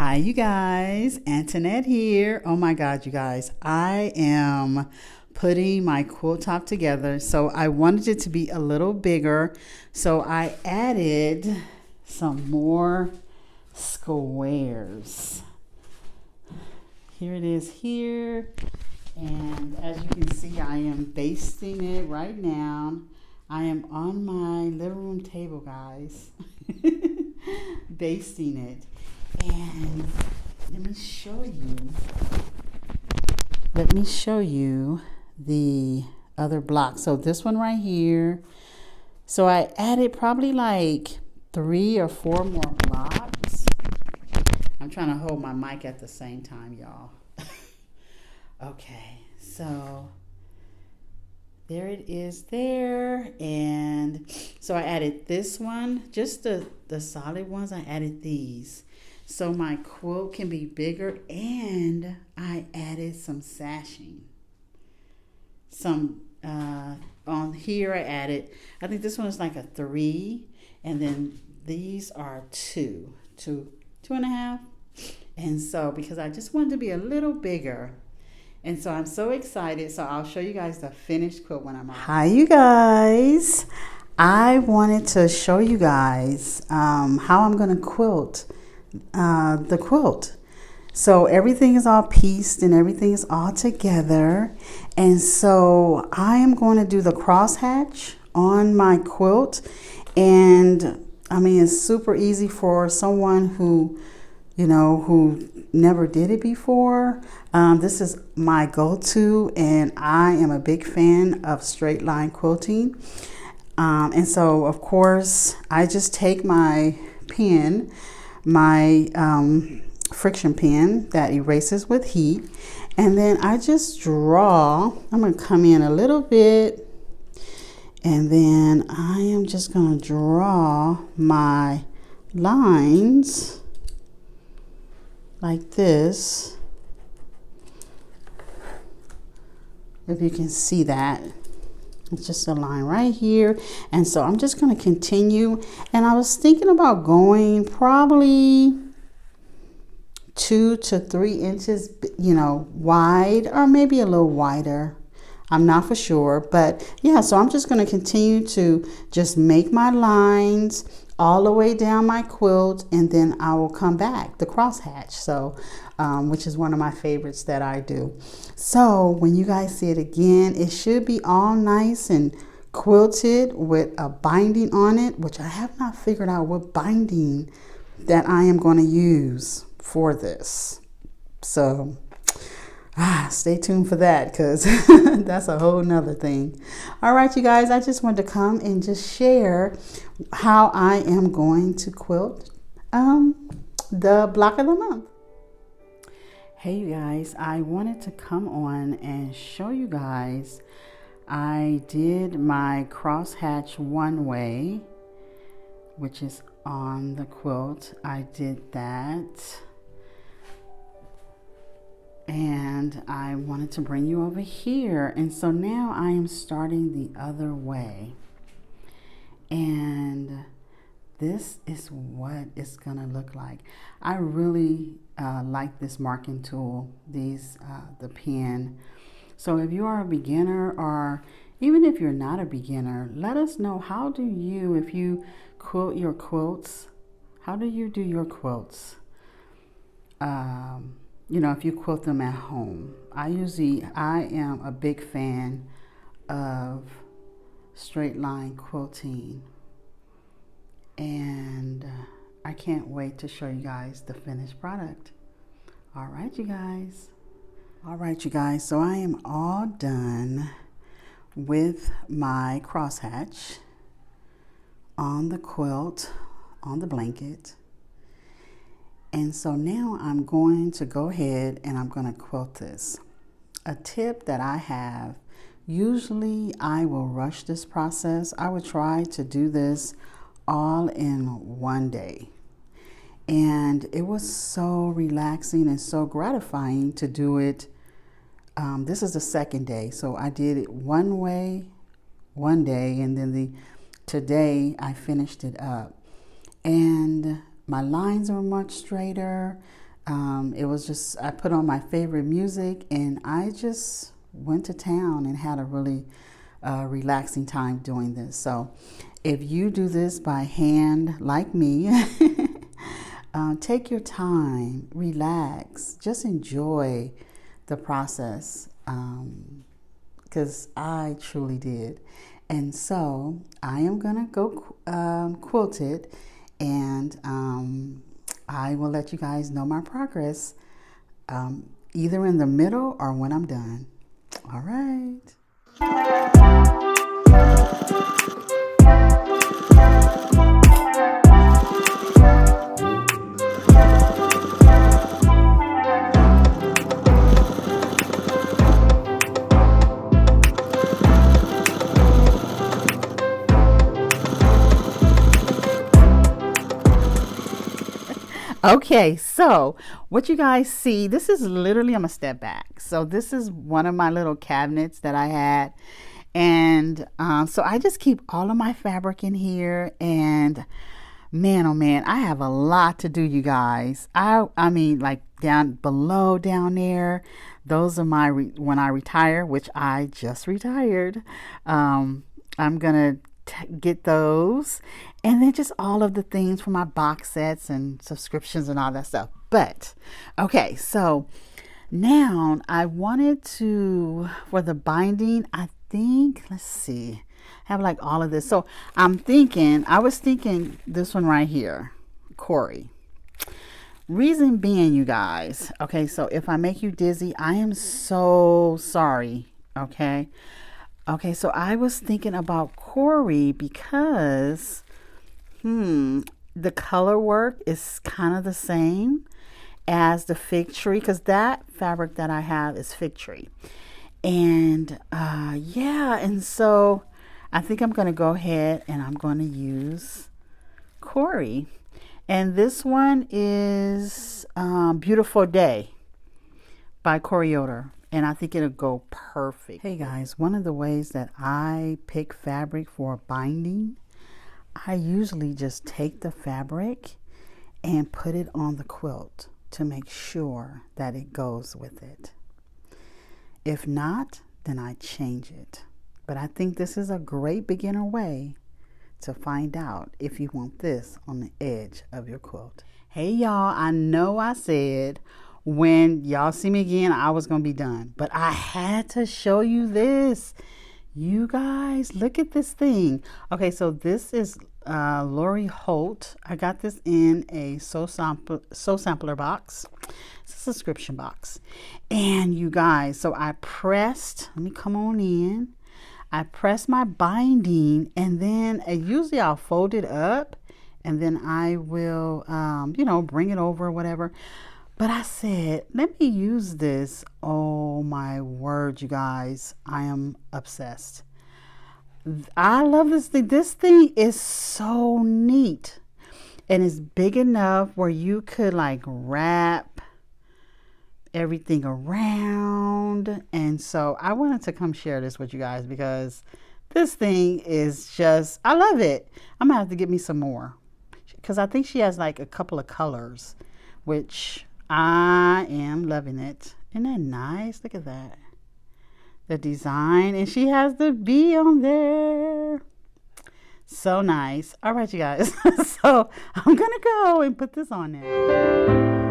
Hi, you guys. Antoinette here. Oh my God, you guys. I am putting my quilt top together. So I wanted it to be a little bigger. So I added some more squares. Here it is here. And as you can see, I am basting it right now. I am on my living room table, guys. Basting it. And let me show you the other block. So this one right here. So I added probably like 3 or 4 more blocks. I'm trying to hold my mic at the same time, y'all. Okay, so there it is there. And so I added this one, just the solid ones. I added these. So my quilt can be bigger, and I added some sashing. Some on here I added, I think this one is like a 3, and then these are 2.5. And so because I just wanted to be a little bigger, and so I'm so excited. So I'll show you guys the finished quilt when I'm out. Hi, you guys. I wanted to show you guys how I'm going to quilt the quilt. So everything is all pieced and everything is all together. And so I am going to do the crosshatch on my quilt. And I mean, it's super easy for someone who, who never did it before. This is my go-to, and I am a big fan of straight line quilting. And so, of course, I just take my pen, my friction pen that erases with heat, and then I just draw. I'm going to come in a little bit, and then I am just going to draw my lines like this, if you can see that. It's just a line right here. And so I'm just going to continue, and I was thinking about going probably 2 to 3 inches, wide, or maybe a little wider. I'm not for sure, but yeah, so I'm just going to continue to just make my lines all the way down my quilt, and then I will come back the crosshatch. So which is one of my favorites that I do. So when you guys see it again, it should be all nice and quilted with a binding on it, which I have not figured out what binding that I am going to use for this. So stay tuned for that, because that's a whole nother thing. All right, you guys, I just wanted to come and just share how I am going to quilt the block of the month. Hey, you guys, I wanted to come on and show you guys I did my crosshatch one way, which is on the quilt. I did that. And I wanted to bring you over here. And so now I am starting the other way. And this is what it's gonna look like. I really like this marking tool, the pen. So if you are a beginner, or even if you're not a beginner, let us know, how do you, if you quilt your quilts, how do you do your quilts? If you quilt them at home. I am a big fan of straight line quilting, and I can't wait to show you guys the finished product. All right, you guys. So I am all done with my crosshatch on the quilt, on the blanket. And so now I'm going to go ahead and I'm going to quilt this. A tip that I have, usually I will rush this process. I would try to do this all in one day. And it was so relaxing and so gratifying to do it. This is the second day. So I did it one way, one day, and then today I finished it up. And my lines are much straighter. It was just, I put on my favorite music and I just went to town and had a really relaxing time doing this. So if you do this by hand like me, take your time, relax, just enjoy the process, because I truly did. And so I am gonna go quilt it, and I will let you guys know my progress, either in the middle or when I'm done. All right. Okay, so what you guys see, this is literally, I'm gonna step back. So this is one of my little cabinets that I had. And so I just keep all of my fabric in here. And man, oh man, I have a lot to do, you guys. I mean, like down below down there, those are my, when I retire, which I just retired. I'm gonna get those, and then just all of the things for my box sets and subscriptions and all that stuff. But okay, so now I wanted to, for the binding, I think, let's see, I have like all of this. So I was thinking this one right here, Corey. Reason being, you guys, okay, so if I make you dizzy, I am so sorry. Okay, so I was thinking about Corey because, the color work is kind of the same as the fig tree, because that fabric that I have is fig tree. And yeah, and so I think I'm going to go ahead and I'm going to use Corey. And this one is Beautiful Day by Coriander. And I think it'll go perfect. Hey guys, one of the ways that I pick fabric for binding, I usually just take the fabric and put it on the quilt to make sure that it goes with it. If not, then I change it. But I think this is a great beginner way to find out if you want this on the edge of your quilt. Hey y'all, I know I said when y'all see me again, I was going to be done. But I had to show you this. You guys, look at this thing. Okay, so this is Lori Holt. I got this in a Sew Sampler box. It's a subscription box. And you guys, so I pressed, let me come on in. I pressed my binding, and then usually I'll fold it up, and then I will, bring it over or whatever. But I said, let me use this. Oh my word, you guys. I am obsessed. I love this thing. This thing is so neat. And it's big enough where you could like wrap everything around. And so I wanted to come share this with you guys because this thing is just, I love it. I'm gonna have to get me some more because I think she has like a couple of colors, which I am loving it. Isn't that nice? Look at that. The design. And she has the bee on there. So nice. All right, you guys. So I'm going to go and put this on there.